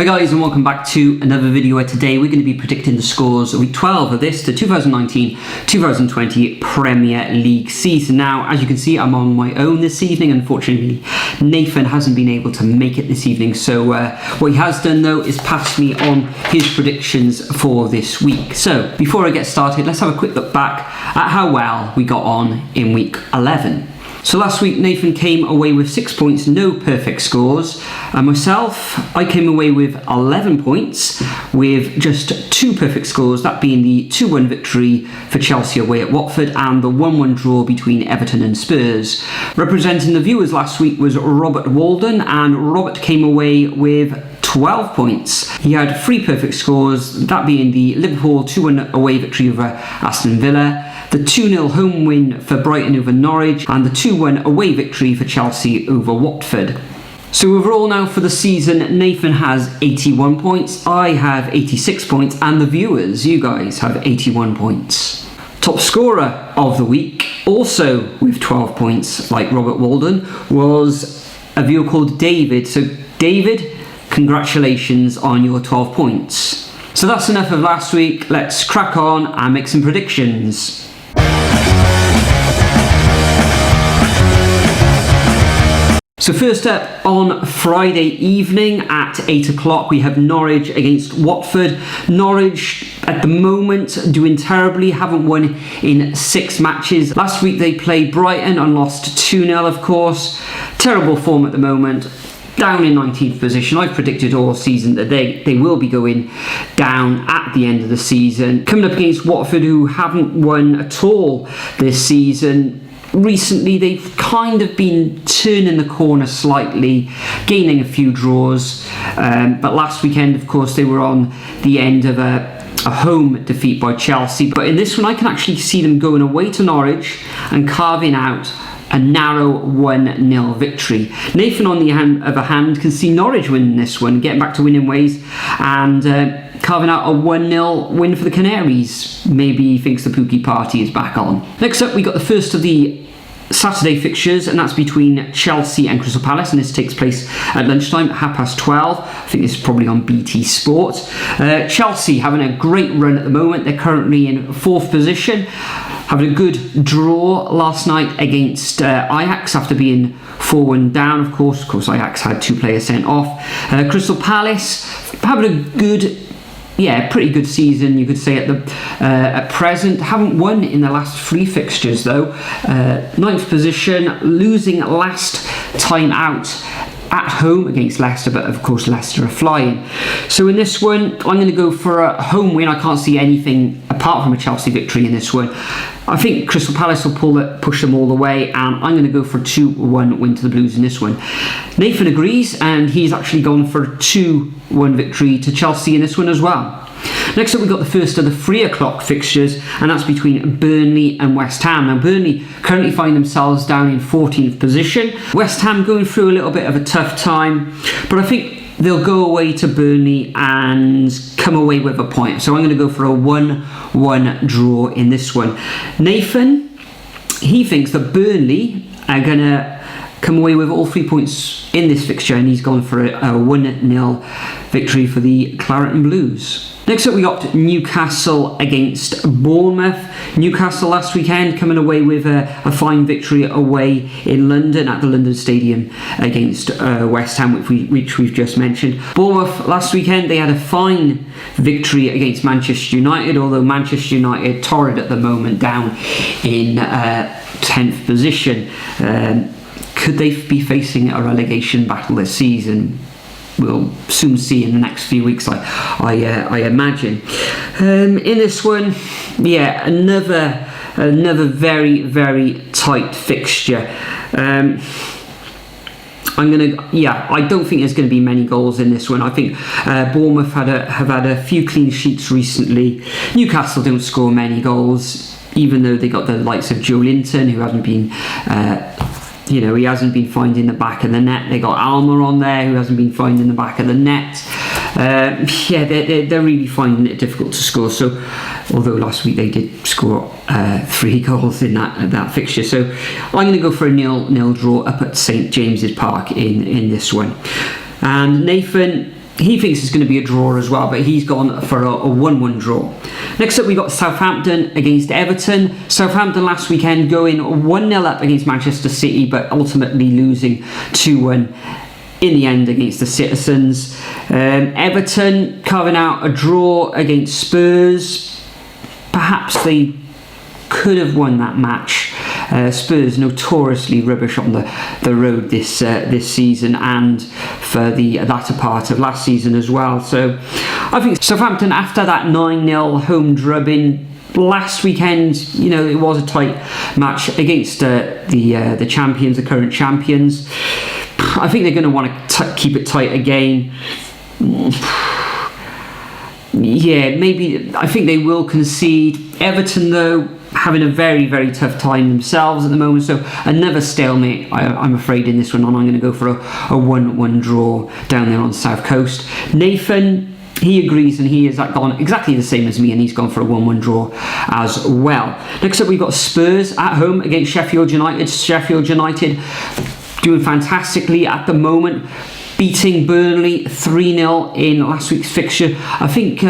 Hi guys, and welcome back to another video where today we're going to be predicting the scores of week 12 of this, the 2019-2020 Premier League season. Now, as you can see, I'm on my own this evening. Unfortunately, Nathan hasn't been able to make it this evening, so what he has done though is pass me on his predictions for this week. So, before I get started, let's have a quick look back at how well we got on in week 11. So last week Nathan came away with 6 points, no perfect scores, and myself, I came away with 11 points with just 2 perfect scores, that being the 2-1 victory for Chelsea away at Watford and the 1-1 draw between Everton and Spurs. Representing the viewers last week was Robert Walden, and Robert came away with 12 points. He had 3 perfect scores, that being the Liverpool 2-1 away victory over Aston Villa, the 2-0 home win for Brighton over Norwich, and the 2-1 away victory for Chelsea over Watford. So overall now for the season, Nathan has 81 points, I have 86 points, and the viewers, you guys, have 81 points. Top scorer of the week, also with 12 points like Robert Walden, was a viewer called David. So David, congratulations on your 12 points. So that's enough of last week, let's crack on and make some predictions. So first up, on Friday evening at 8 o'clock, we have Norwich against Watford. Norwich, at the moment, doing terribly, haven't won in 6 matches. Last week they played Brighton and lost 2-0, of course. Terrible form at the moment. Down in 19th position. I've predicted all season that they will be going down at the end of the season. Coming up against Watford, who haven't won at all this season. Recently they've kind of been turning the corner slightly, gaining a few draws, but last weekend of course they were on the end of a home defeat by Chelsea. But in this one I can actually see them going away to Norwich and carving out a narrow 1-0 victory. Nathan, on the other hand, can see Norwich winning this one, getting back to winning ways, and carving out a 1-0 win for the Canaries. Maybe he thinks the Pookie party is back on. Next up, we got the first of the Saturday fixtures, and that's between Chelsea and Crystal Palace, and this takes place at lunchtime at 12:30. I think this is probably on BT Sport. Chelsea having a great run at the moment. They're currently in 4th position, having a good draw last night against Ajax after being 4-1 down. Of course, Ajax had 2 players sent off. Crystal Palace having a good, pretty good season, you could say, at present. Haven't won in the last 3 fixtures though. 9th position, losing last time out at home against Leicester, but of course Leicester are flying. So in this one, I'm going to go for a home win. I can't see anything apart from a Chelsea victory in this one. I think Crystal Palace will push them all the way, and I'm going to go for a 2-1 win to the Blues in this one. Nathan agrees, and he's actually gone for a 2-1 victory to Chelsea in this one as well. Next up, we've got the first of the 3 o'clock fixtures, and that's between Burnley and West Ham. Now, Burnley currently find themselves down in 14th position. West Ham going through a little bit of a tough time, but I think they'll go away to Burnley and come away with a point. So I'm going to go for a 1-1 draw in this one. Nathan, he thinks that Burnley are going to come away with all 3 points in this fixture, and he's gone for a 1-0 victory for the Claret and Blues. Next up, we got Newcastle against Bournemouth. Newcastle last weekend coming away with a fine victory away in London at the London Stadium against West Ham, which we've just mentioned. Bournemouth last weekend, they had a fine victory against Manchester United, although Manchester United torrid at the moment, down in 10th position. Could they be facing a relegation battle this season? We'll soon see in the next few weeks, I imagine. In this one, another very, very tight fixture. I don't think there's going to be many goals in this one. I think Bournemouth have had a few clean sheets recently. Newcastle don't score many goals, even though they got the likes of Joe Linton, who hasn't been he hasn't been finding the back of the net. They got Alma on there, who hasn't been finding the back of the net. They're really finding it difficult to score. So, although last week they did score 3 goals in that fixture, so I'm going to go for a 0-0 draw up at St James's Park in this one. And Nathan, he thinks it's going to be a draw as well, but he's gone for a 1-1 draw. Next up, we got Southampton against Everton. Southampton last weekend going 1-0 up against Manchester City, but ultimately losing 2-1 in the end against the Citizens. Everton carving out a draw against Spurs. Perhaps they could have won that match. Spurs notoriously rubbish on the road this season, and for the latter part of last season as well. So I think Southampton, after that 9-0 home drubbing last weekend, it was a tight match against the champions, the current champions. I think they're going to want to keep it tight again. Yeah, maybe. I think they will concede. Everton, though, having a very, very tough time themselves at the moment, so another stalemate, I'm afraid, in this one, and I'm going to go for a 1-1 draw down there on the South Coast. Nathan, he agrees, and he has gone exactly the same as me, and he's gone for a 1-1 draw as well. Next up, we've got Spurs at home against Sheffield United. Sheffield United doing fantastically at the moment, beating Burnley 3-0 in last week's fixture. I think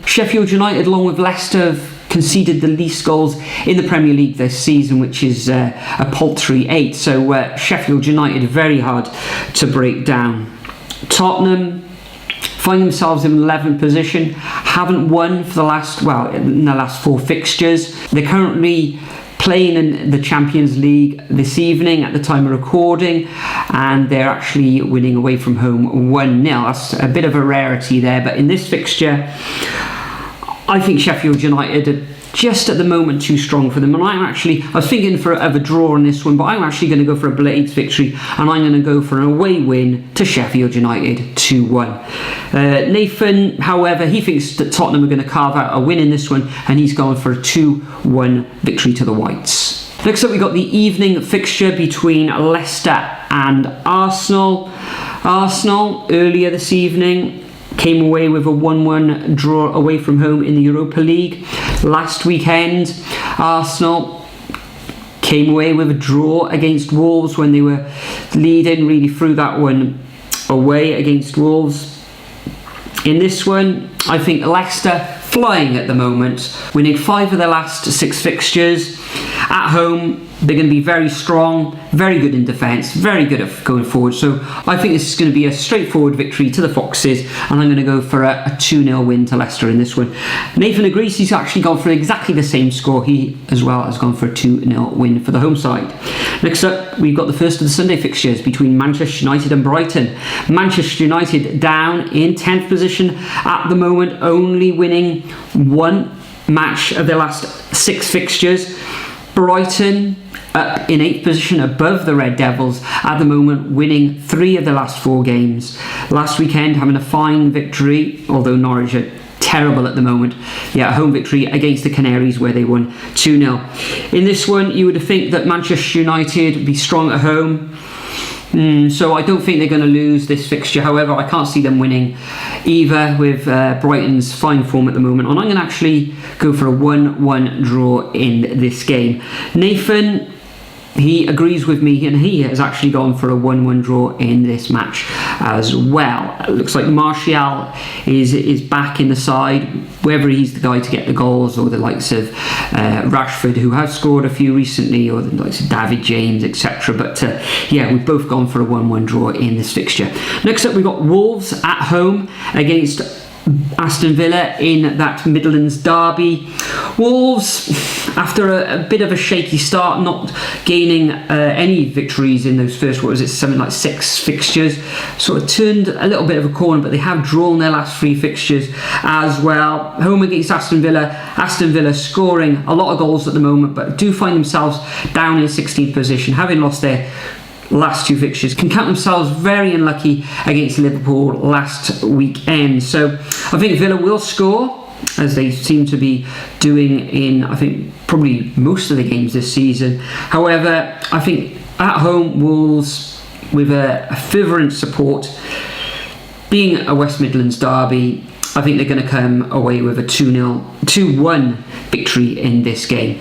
Sheffield United, along with Leicester, have conceded the least goals in the Premier League this season, which is a paltry 8. So Sheffield United very hard to break down. Tottenham find themselves in 11th position, haven't won for in the last 4 fixtures. They're currently playing in the Champions League this evening at the time of recording, and they're actually winning away from home 1-0. That's a bit of a rarity there, but in this fixture, I think Sheffield United are just at the moment too strong for them, and I was thinking of a draw on this one, but I'm actually going to go for a Blades victory, and I'm going to go for an away win to Sheffield United 2-1. Nathan, however, he thinks that Tottenham are going to carve out a win in this one, and he's going for a 2-1 victory to the Whites. Next up, we got the evening fixture between Leicester and Arsenal. Arsenal, earlier this evening, came away with a 1-1 draw away from home in the Europa League. Last weekend, Arsenal came away with a draw against Wolves when they were leading, really threw that one away against Wolves. In this one, I think Leicester flying at the moment, winning 5 of their last 6 fixtures. At home, they're going to be very strong, very good in defence, very good at going forward. So I think this is going to be a straightforward victory to the Foxes, and I'm going to go for a 2-0 win to Leicester in this one. Nathan agrees. He's actually gone for exactly the same score. He as well has gone for a 2-0 win for the home side. Next up, we've got the first of the Sunday fixtures between Manchester United and Brighton. Manchester United down in 10th position at the moment, only winning 1 match of their last 6 fixtures. Brighton up in 8th position above the Red Devils at the moment, winning 3 of the last 4 games. Last weekend having a fine victory, although Norwich are terrible at the moment. Yeah, a home victory against the Canaries where they won 2-0. In this one, you would think that Manchester United would be strong at home. So I don't think they're going to lose this fixture. However, I can't see them winning either with Brighton's fine form at the moment. And I'm going to actually go for a 1-1 draw in this game. Nathan, he agrees with me, and he has actually gone for a 1-1 draw in this match as well. It looks like Martial is back in the side, whether he's the guy to get the goals or the likes of Rashford, who has scored a few recently, or the likes of David James, etc. But yeah, we've both gone for a 1-1 draw in this fixture. Next up, we've got Wolves at home against Aston Villa in that Midlands derby. Wolves, after a bit of a shaky start, not gaining any victories in those first, 6 fixtures, sort of turned a little bit of a corner, but they have drawn their last 3 fixtures as well. Home against Aston Villa scoring a lot of goals at the moment, but do find themselves down in 16th position, having lost their last 2 fixtures, can count themselves very unlucky against Liverpool last weekend. So I think Villa will score, as they seem to be doing in, I think, probably most of the games this season. However, I think at home, Wolves, with a fervent support, being a West Midlands derby, I think they're going to come away with a 2-1 victory in this game.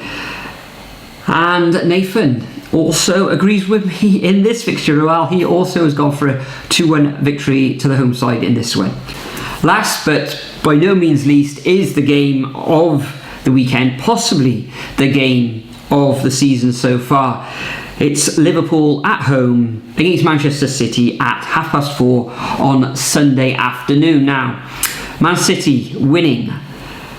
And Nathan also agrees with me in this fixture as well. He also has gone for a 2-1 victory to the home side in this one. Last but by no means least is the game of the weekend, possibly the game of the season so far. It's Liverpool at home against Manchester City at 4:30 on Sunday afternoon. Now, Man City winning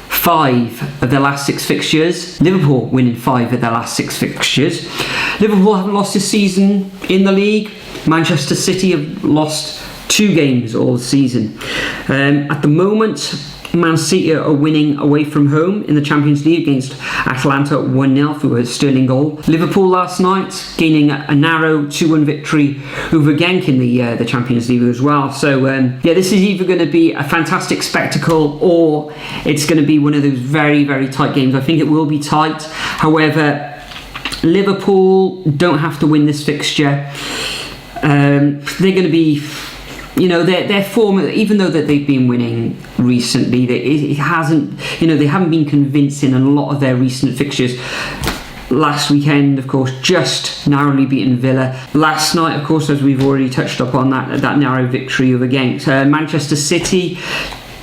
5 of their last 6 fixtures. Liverpool winning 5 of their last 6 fixtures. Liverpool haven't lost this season in the league. Manchester City have lost 2 games all season. At the moment, Man City are winning away from home in the Champions League against Atalanta 1-0 through a sterling goal. Liverpool last night gaining a narrow 2-1 victory over Genk in the Champions League as well. So this is either going to be a fantastic spectacle or it's going to be one of those very, very tight games. I think it will be tight. However, Liverpool don't have to win this fixture. They're going to be, their form, even though that they've been winning recently, it hasn't, they haven't been convincing in a lot of their recent fixtures. Last weekend, of course, just narrowly beaten Villa. Last night, of course, as we've already touched upon, that narrow victory over Genk. Manchester City,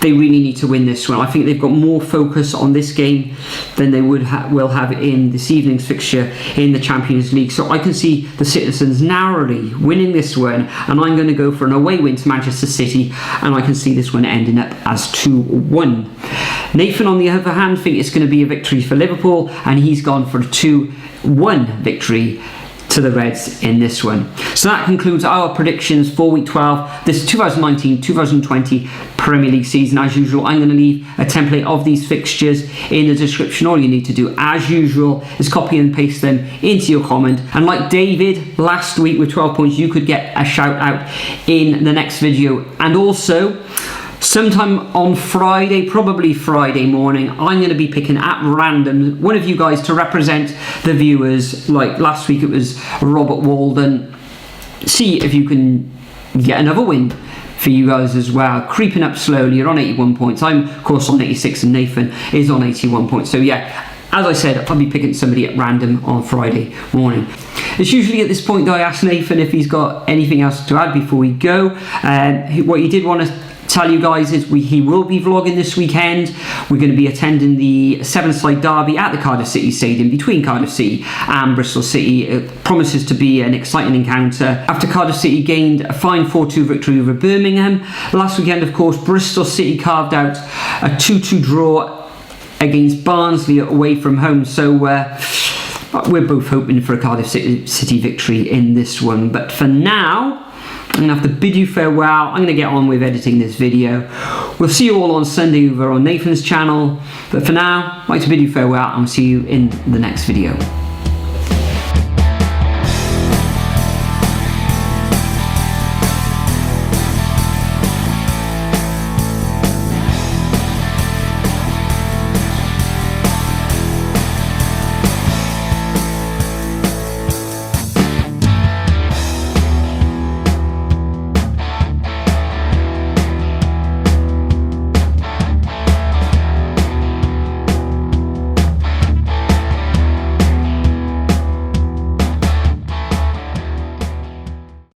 they really need to win this one. I think they've got more focus on this game than they will have in this evening's fixture in the Champions League. So I can see the citizens narrowly winning this one, and I'm going to go for an away win to Manchester City, and I can see this one ending up as 2-1. Nathan, on the other hand, think it's going to be a victory for Liverpool, and he's gone for a 2-1 victory to the Reds in this one. So that concludes our predictions for week 12, this 2019-2020 Premier League season. As usual, I'm going to leave a template of these fixtures in the description. All you need to do, as usual, is copy and paste them into your comment. And like David last week with 12 points, you could get a shout out in the next video. And also, sometime on Friday, probably Friday morning, I'm going to be picking at random one of you guys to represent the viewers. Like last week, it was Robert Walden. See if you can get another win for you guys as well. Creeping up slowly. You're on 81 points. I'm, of course, on 86, and Nathan is on 81 points. So yeah, as I said, I'll be picking somebody at random on Friday morning. It's usually at this point that I ask Nathan if he's got anything else to add before we go. What he did want to tell you guys is he will be vlogging this weekend. We're going to be attending the seven-side derby at the Cardiff City Stadium between Cardiff City and Bristol City. It promises to be an exciting encounter after Cardiff City gained a fine 4-2 victory over Birmingham. Last weekend, of course, Bristol City carved out a 2-2 draw against Barnsley away from home. So we're both hoping for a Cardiff City victory in this one. But for now, I'm going to have to bid you farewell. I'm going to get on with editing this video. We'll see you all on Sunday over on Nathan's channel. But for now, I'd like to bid you farewell and we'll see you in the next video.